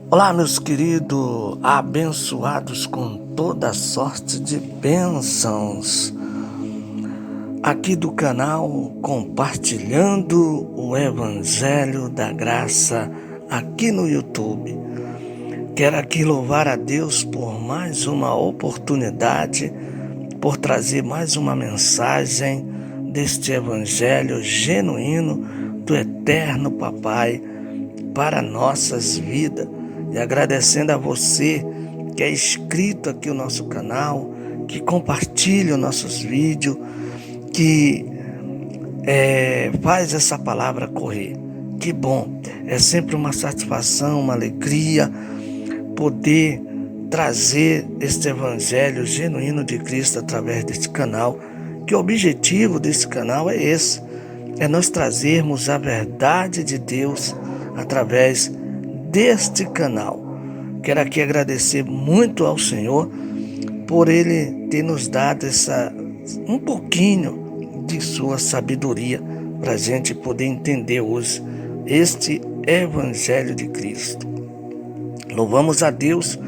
Olá, meus queridos, abençoados com toda sorte de bênçãos, aqui do canal Compartilhando o Evangelho da Graça, aqui no YouTube. Quero aqui louvar a Deus por mais uma oportunidade, por trazer mais uma mensagem deste Evangelho genuíno do Eterno Papai para nossas vidas. E agradecendo a você que é inscrito aqui no nosso canal, que compartilha os nossos vídeos, que faz essa palavra correr. Que bom, é sempre uma satisfação, uma alegria poder trazer este evangelho genuíno de Cristo através deste canal, que o objetivo desse canal é esse, é nós trazermos a verdade de Deus através deste canal. Quero aqui agradecer muito ao Senhor por Ele ter nos dado um pouquinho de sua sabedoria para a gente poder entender hoje este Evangelho de Cristo. Louvamos a Deus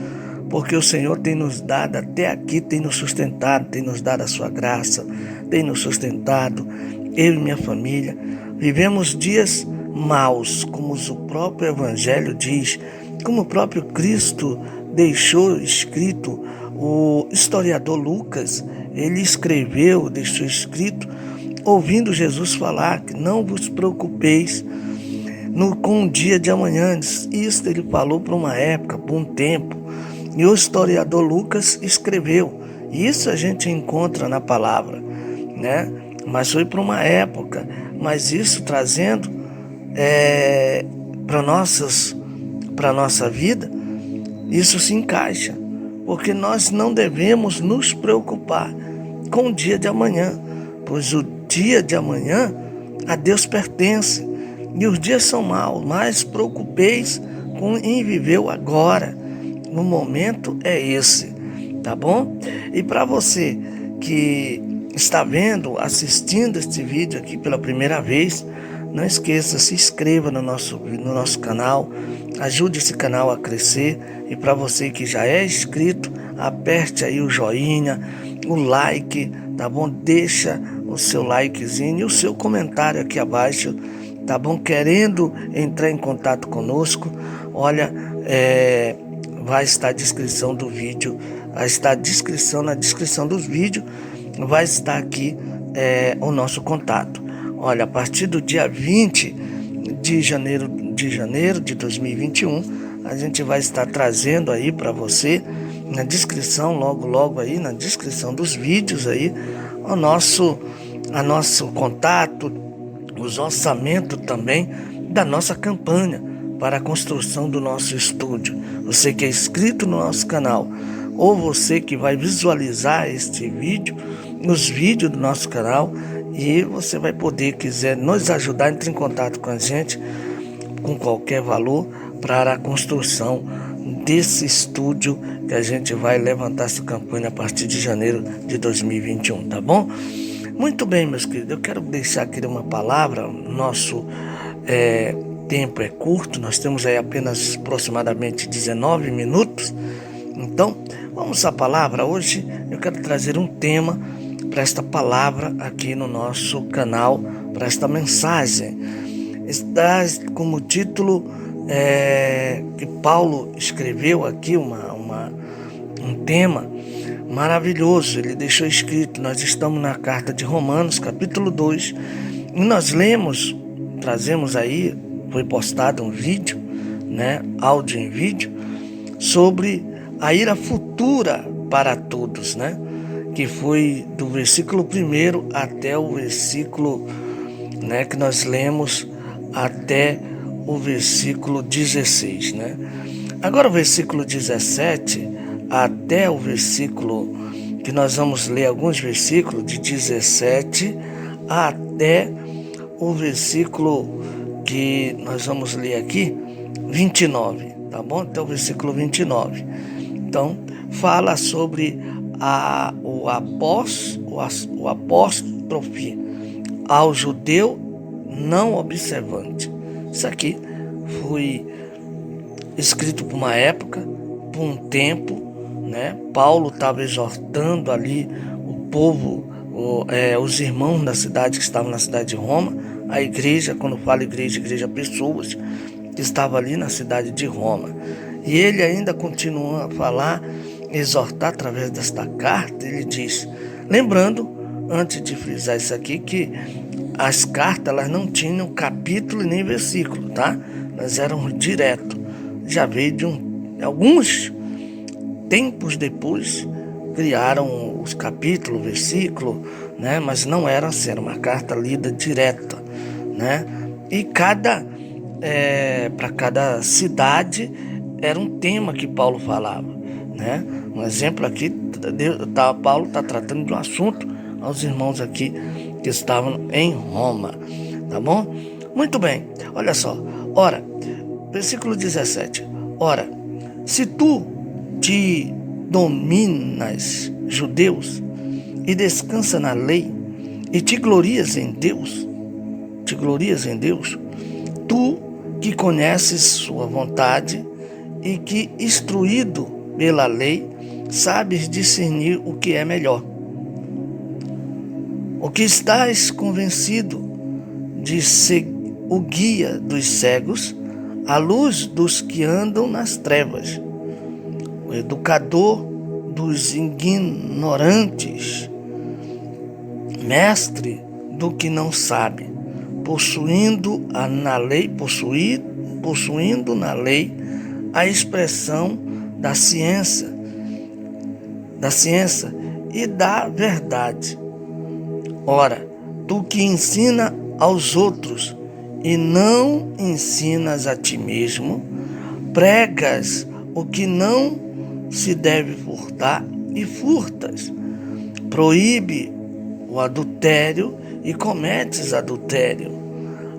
porque o Senhor tem nos dado até aqui, tem nos sustentado, tem nos dado a sua graça, tem nos sustentado, eu e minha família. Vivemos dias maus, como o próprio Evangelho diz, como o próprio Cristo deixou escrito. O historiador Lucas, ele deixou escrito, ouvindo Jesus falar que não vos preocupeis com o dia de amanhã. Isso ele falou para uma época, para um tempo, e o historiador Lucas escreveu. Isso a gente encontra na palavra, né? Mas foi para uma época, mas isso trazendo para nossa vida, isso se encaixa, porque nós não devemos nos preocupar com o dia de amanhã, pois o dia de amanhã a Deus pertence, e os dias são maus, mas preocupeis em viver o agora, no momento é esse, tá bom? E para você que está assistindo este vídeo aqui pela primeira vez, não esqueça, se inscreva no nosso canal, ajude esse canal a crescer. E para você que já é inscrito, aperte aí o joinha, o like, tá bom? Deixa o seu likezinho e o seu comentário aqui abaixo, tá bom? Querendo entrar em contato conosco, olha, vai estar a descrição do vídeo, vai estar na descrição dos vídeos, vai estar aqui o nosso contato. Olha, a partir do dia 20 de janeiro de 2021, a gente vai estar trazendo aí para você, na descrição, logo aí, na descrição dos vídeos aí, o nosso contato, os orçamentos também da nossa campanha para a construção do nosso estúdio. Você que é inscrito no nosso canal, ou você que vai visualizar este vídeo, os vídeos do nosso canal, e você vai poder, quiser nos ajudar, entre em contato com a gente com qualquer valor para a construção desse estúdio que a gente vai levantar essa campanha a partir de janeiro de 2021, tá bom? Muito bem, meus queridos, eu quero deixar aqui uma palavra. Nosso tempo é curto, nós temos aí apenas aproximadamente 19 minutos, então vamos à palavra. Hoje eu quero trazer um tema para esta palavra aqui no nosso canal, para esta mensagem. Está como título que Paulo escreveu aqui, um tema maravilhoso. Ele deixou escrito, nós estamos na carta de Romanos, capítulo 2, e nós trazemos aí, foi postado um vídeo, né, áudio em vídeo, sobre a ira futura para todos, né? Que foi do versículo 1 até o versículo, né, que nós lemos até o versículo 16, né? Agora o versículo 17 até o versículo, que nós vamos ler alguns versículos de 17 até o versículo que nós vamos ler aqui, 29, tá bom? Até o versículo 29. Então, fala sobre o apóstrofe ao judeu não observante. Isso aqui foi escrito por uma época, por um tempo, né? Paulo estava exortando ali o povo, os irmãos da cidade que estavam na cidade de Roma, a igreja, quando fala igreja, pessoas que estavam ali na cidade de Roma. E ele ainda continua a falar, exortar através desta carta. Ele diz, lembrando, antes de frisar isso aqui, que as cartas elas não tinham capítulo nem versículo, tá? Elas eram direto. Já veio de alguns tempos depois, criaram os capítulos, versículo, né? Mas não era assim, era uma carta lida direta, né? E para cada cidade era um tema que Paulo falava, né? Um exemplo aqui, Paulo está tratando de um assunto aos irmãos aqui que estavam em Roma, tá bom? Muito bem, olha só, ora, versículo 17, ora, se tu te dominas, judeus, e descansa na lei, e te glorias em Deus, tu que conheces sua vontade, e que, instruído pela lei, sabes discernir o que é melhor. O que estás convencido de ser o guia dos cegos, a luz dos que andam nas trevas, o educador dos ignorantes, mestre do que não sabe, possuindo na lei a expressão da ciência e da verdade. Ora, tu que ensina aos outros e não ensinas a ti mesmo, pregas o que não se deve furtar e furtas, proíbe o adultério e cometes adultério,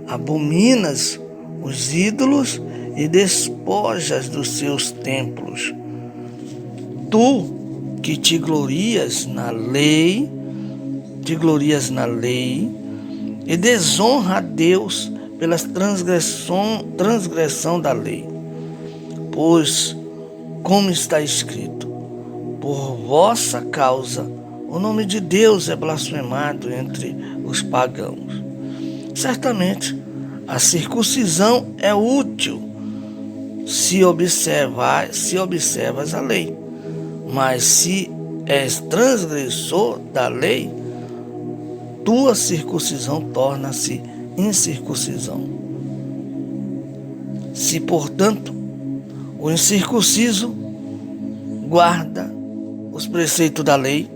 abominas os ídolos e despojas dos seus templos. Tu que te glorias na lei e desonra a Deus pela transgressão da lei. Pois, como está escrito, por vossa causa o nome de Deus é blasfemado entre os pagãos. Certamente, a circuncisão é útil se observas a lei, mas se és transgressor da lei, tua circuncisão torna-se incircuncisão. Se, portanto, o incircunciso guarda os preceitos da lei,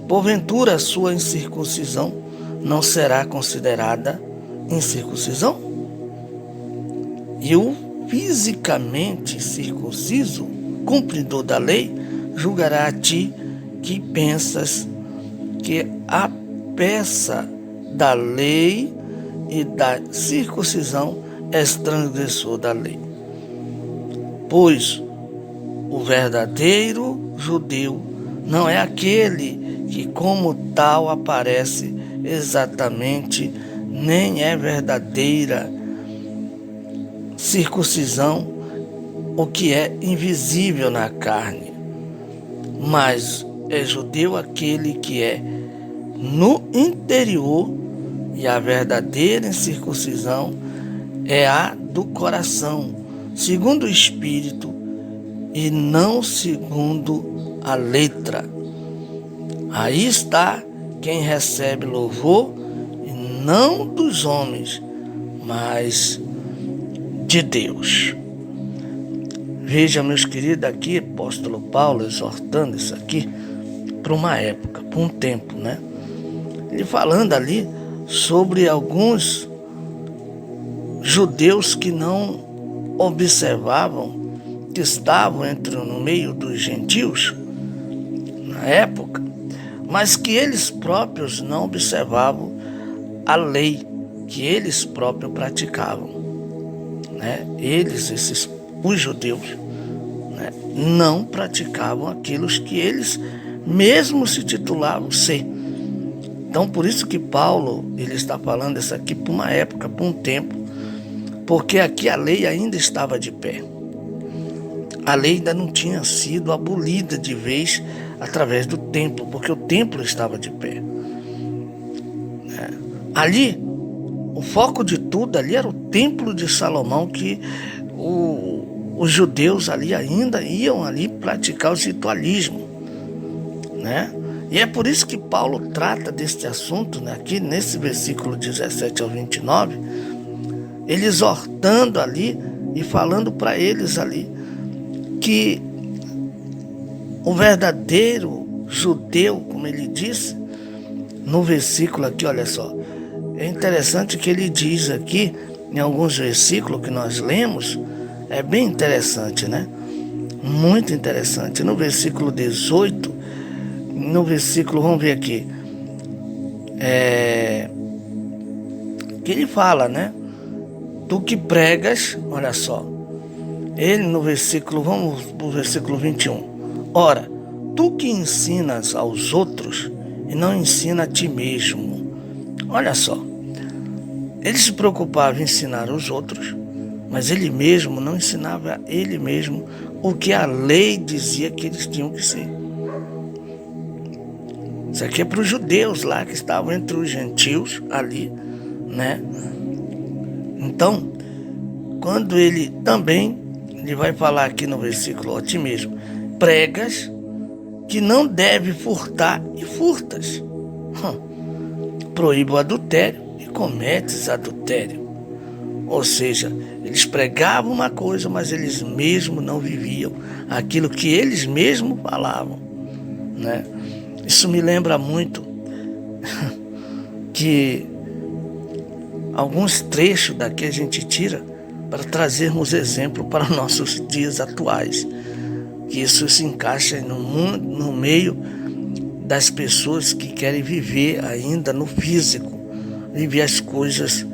porventura a sua incircuncisão não será considerada incircuncisão? E o fisicamente circunciso, cumpridor da lei, julgará a ti que pensas que a peça da lei e da circuncisão és transgressor da lei. Pois o verdadeiro judeu não é aquele que como tal aparece exatamente, nem é verdadeira circuncisão o que é invisível na carne, mas é judeu aquele que é no interior, e a verdadeira circuncisão é a do coração, segundo o Espírito, e não segundo a letra. Aí está quem recebe louvor, e não dos homens, mas de Deus. Veja, meus queridos, aqui apóstolo Paulo exortando isso aqui para uma época, para um tempo, né? Ele falando ali sobre alguns judeus que não observavam, que estavam no meio dos gentios na época, mas que eles próprios não observavam a lei que eles próprios praticavam, né? Os judeus, né, não praticavam aquilo que eles mesmos se titulavam ser. Então, por isso que Paulo ele está falando isso aqui para uma época, para um tempo, porque aqui a lei ainda estava de pé. a lei ainda não tinha sido abolida de vez através do templo, porque o templo estava de pé. Ali, o foco de tudo ali era o templo de Salomão, que os judeus ali ainda iam ali praticar o ritualismo, né? E é por isso que Paulo trata deste assunto, né, aqui nesse versículo 17 ao 29, ele exortando ali e falando para eles ali que o verdadeiro judeu, como ele disse, no versículo aqui, olha só, é interessante que ele diz aqui, em alguns versículos que nós lemos, é bem interessante, né? Muito interessante. No versículo 18, no versículo, vamos ver aqui, que ele fala, né? Tu que pregas, olha só, ele no versículo, vamos para o versículo 21. Ora, tu que ensinas aos outros e não ensina a ti mesmo. Olha só, ele se preocupava em ensinar os outros, mas ele mesmo não ensinava a ele mesmo o que a lei dizia que eles tinham que ser. Isso aqui é para os judeus lá que estavam entre os gentios ali, né? Então, quando ele vai falar aqui no versículo, a ti mesmo, pregas que não deve furtar e furtas. Proíbe o adultério e cometes adultério. Ou seja, eles pregavam uma coisa, mas eles mesmos não viviam aquilo que eles mesmos falavam, né? Isso me lembra muito que alguns trechos daqui a gente tira para trazermos exemplo para os nossos dias atuais. Que isso se encaixa no meio das pessoas que querem viver ainda no físico, viver as coisas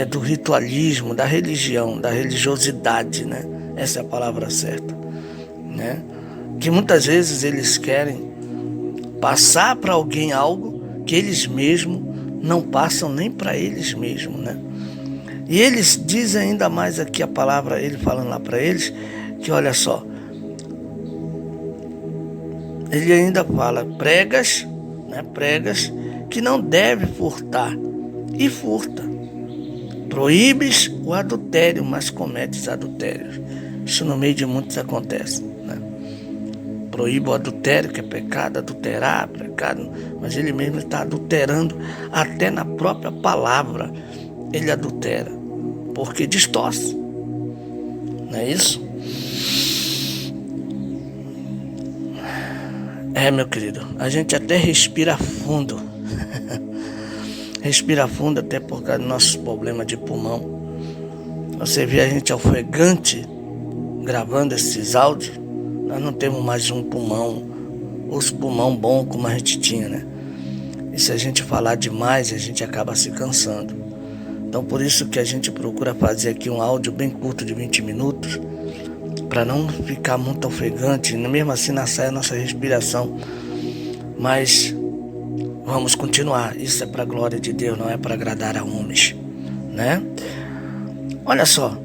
do ritualismo, da religião, da religiosidade, né? Essa é a palavra certa, né? Que muitas vezes eles querem passar para alguém algo que eles mesmos não passam nem para eles mesmos, né? E eles dizem ainda mais aqui a palavra, ele falando lá para eles, que olha só, ele ainda fala, pregas que não deve furtar, e furta. Proíbes o adultério, mas cometes adultério. Isso no meio de muitos acontece, né? Proíbe o adultério, que é pecado, adulterar, pecado, mas ele mesmo está adulterando até na própria palavra. Ele adultera, porque distorce. Não é isso? Meu querido, a gente até respira fundo. Respira fundo até por causa dos nossos problemas de pulmão. Você vê a gente ofegante gravando esses áudios, nós não temos mais um pulmão, os pulmão bom como a gente tinha, né? E se a gente falar demais, a gente acaba se cansando. Então por isso que a gente procura fazer aqui um áudio bem curto de 20 minutos, para não ficar muito ofegante, mesmo assim não sai a nossa respiração. Mas vamos continuar, isso é para a glória de Deus, não é para agradar a homens, né? Olha só,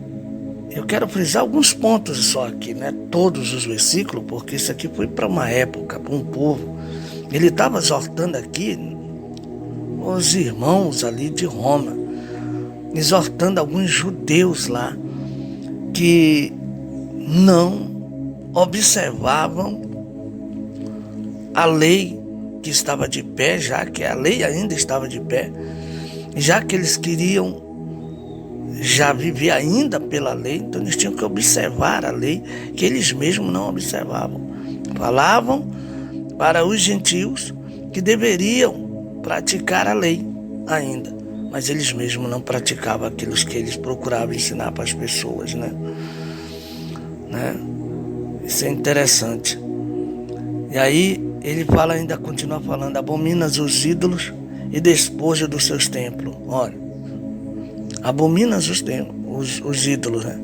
eu quero frisar alguns pontos só aqui, né? Todos os versículos, porque isso aqui foi para uma época, para um povo. Ele estava exortando aqui os irmãos ali de Roma, exortando alguns judeus lá que não observavam a lei que estava de pé, já que a lei ainda estava de pé, já que eles queriam já viver ainda pela lei, então eles tinham que observar a lei que eles mesmos não observavam. Falavam para os gentios que deveriam praticar a lei ainda, mas eles mesmos não praticavam aquilo que eles procuravam ensinar para as pessoas, né? Isso é interessante. E aí ele fala, ainda continua falando, abominas os ídolos e despoja dos seus templos. Olha, abominas os ídolos, né?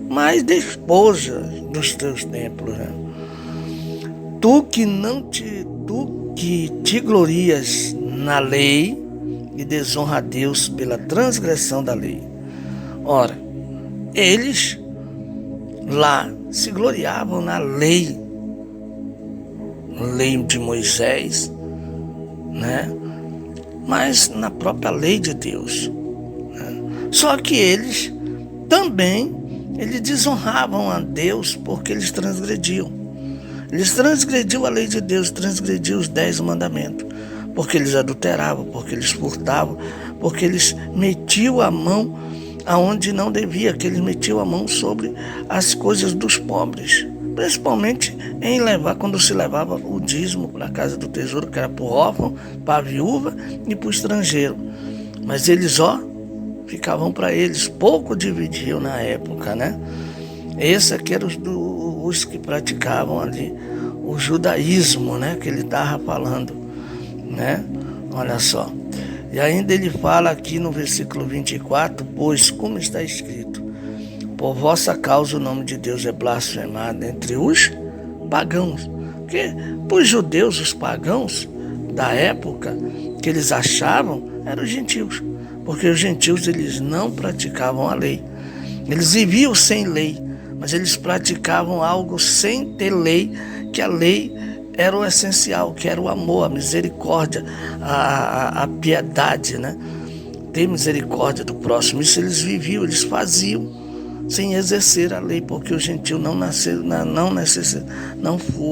Mas despoja dos teus templos, né? Tu que te glorias na lei e desonra a Deus pela transgressão da lei. Ora, eles lá se gloriavam na lei de Moisés, né? Mas na própria lei de Deus, né? Só que eles também desonravam a Deus porque eles transgrediam. Eles transgrediam a lei de Deus, transgrediam os 10 mandamentos, porque eles adulteravam, porque eles furtavam, porque eles metiam a mão aonde não devia, que eles metiam a mão sobre as coisas dos pobres, principalmente em levar, quando se levava o dízimo para a casa do tesouro, que era para o órfão, para a viúva e para o estrangeiro. Mas eles, ficavam para eles, pouco dividiam na época, né? Esses aqui eram os que praticavam ali o judaísmo, né? Que ele estava falando, né? Olha só. E ainda ele fala aqui no versículo 24, pois, como está escrito, por vossa causa o nome de Deus é blasfemado entre os pagãos. Porque para os judeus, os pagãos da época, que eles achavam, eram os gentios. Porque os gentios, eles não praticavam a lei. Eles viviam sem lei, mas eles praticavam algo sem ter lei, que a lei era o essencial, que era o amor, a misericórdia, a piedade, né? Ter misericórdia do próximo. Isso eles viviam, eles faziam, sem exercer a lei, porque o gentio não nasceu,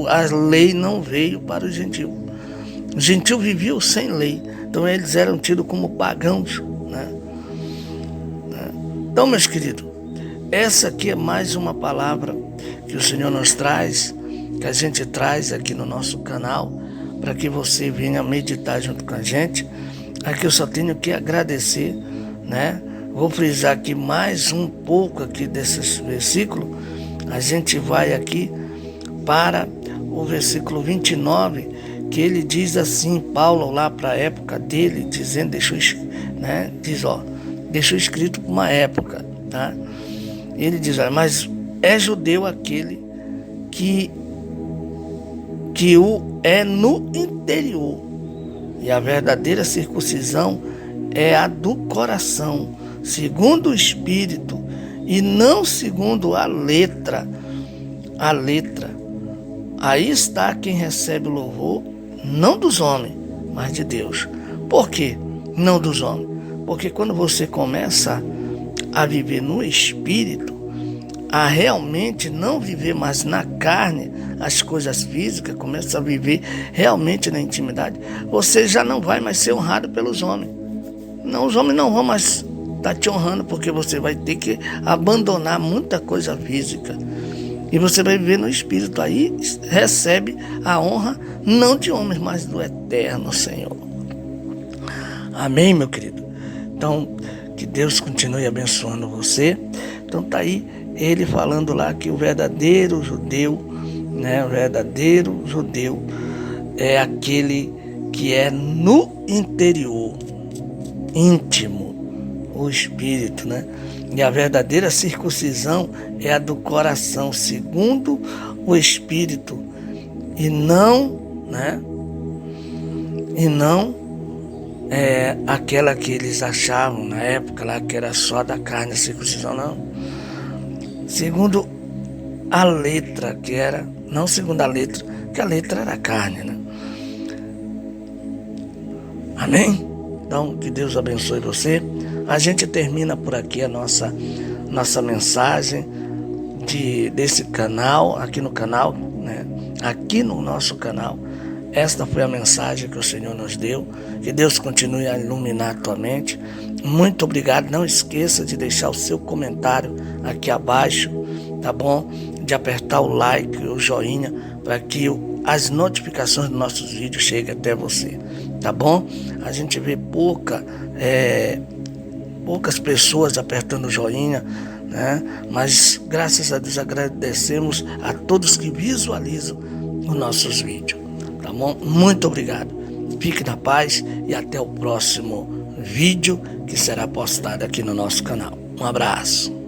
a lei não veio para o gentio. O gentio vivia sem lei, então eles eram tidos como pagãos, né? Então, meus queridos, essa aqui é mais uma palavra que o Senhor nos traz, que a gente traz aqui no nosso canal, para que você venha meditar junto com a gente. Aqui eu só tenho que agradecer, né? Vou frisar aqui mais um pouco aqui desses versículos. A gente vai aqui para o versículo 29, que ele diz assim, Paulo lá para a época dele, dizendo, deixou escrito para uma época, tá? Ele diz, mas é judeu aquele que o é no interior, e a verdadeira circuncisão é a do coração, segundo o Espírito, e não segundo a letra. A letra. Aí está quem recebe o louvor, não dos homens, mas de Deus. Por quê? Não dos homens. Porque quando você começa a viver no Espírito, a realmente não viver mais na carne as coisas físicas, começa a viver realmente na intimidade, você já não vai mais ser honrado pelos homens. Não, os homens não vão mais estar te honrando, porque você vai ter que abandonar muita coisa física. E você vai viver no Espírito, aí recebe a honra não de homens, mas do eterno Senhor. Amém, meu querido? Então, que Deus continue abençoando você. Então tá aí ele falando lá que o verdadeiro judeu, né? O verdadeiro judeu é aquele que é no interior, íntimo, o Espírito, né? E a verdadeira circuncisão é a do coração, segundo o Espírito, e não, né? E não aquela que eles achavam na época lá que era só da carne a circuncisão, não. Segundo a letra, que era, não segundo a letra, que a letra era a carne, né? Amém? Então, que Deus abençoe você. A gente termina por aqui a nossa mensagem desse canal, aqui no canal, né? Aqui no nosso canal. Esta foi a mensagem que o Senhor nos deu. Que Deus continue a iluminar a tua mente. Muito obrigado. Não esqueça de deixar o seu comentário aqui abaixo, tá bom? De apertar o like, o joinha, para que as notificações dos nossos vídeos cheguem até você, tá bom? A gente vê poucas pessoas apertando o joinha, né? Mas graças a Deus agradecemos a todos que visualizam os nossos vídeos, tá bom? Muito obrigado. Fique na paz e até o próximo vídeo que será postado aqui no nosso canal. Um abraço.